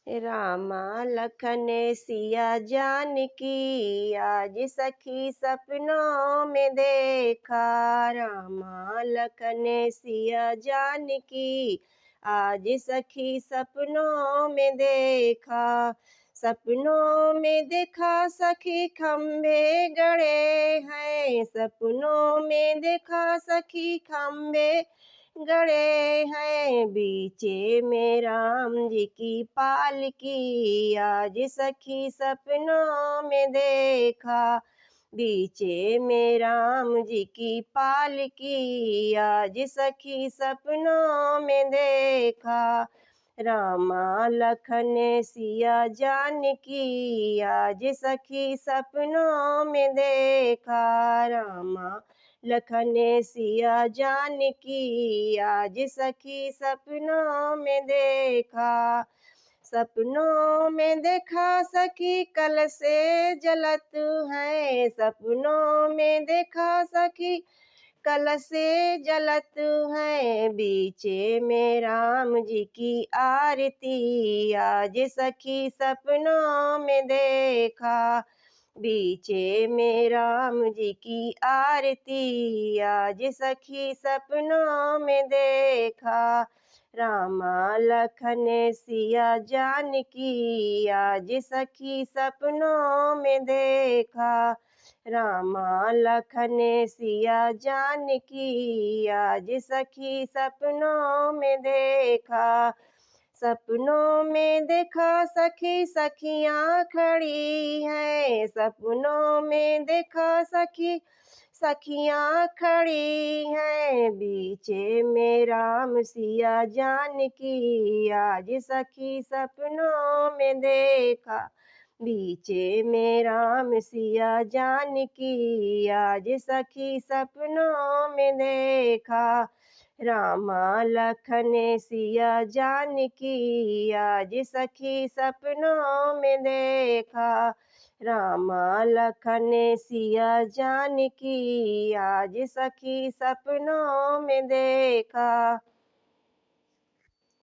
रामा लखन सिया जानकी आज सखी सपनों में देखा। रामा लखन सिया जानकी आज सखी सपनों में देखा। सपनों में देखा सखी खम्भे गड़े हैं, सपनों में देखा सखी खम्भे गड़े हैं। बीचे में राम जी की पालकी आज सखी सपनों में देखा। बीचे में राम जी की पालकी आज सखी सपनों में देखा। रामा लखन सिया जानकी आज सखी सपनों में देखा। रामा लखन सिया जानकी आज सखी सपनों में देखा। सपनों में देखा सखी कल से जलत है, सपनों में देखा सखी कल से जलत है। बीचे में राम जी की आरती आज सखी सपनों में देखा। बीचे में राम जी की आरती आज सखी सपनों में देखा। रामा लखन सिया जानकी आज सखी सपनों में देखा। रामा लखन सिया जानकी आज सखी सपनों में देखा। सपनों में देखा सखी सखियाँ खड़ी हैं, सपनों में देखा सखी सखियाँ खड़ी हैं। बीचे में राम सिया जानकी आज सखी सपनों में देखा। बीचे में राम सिया जानकी आज सखी सपनों में देखा। रामा लखन सिया जानकी आज सखी सपनों में देखा। रामा लखन सिया जानकी आज सखी सपनों में देखा।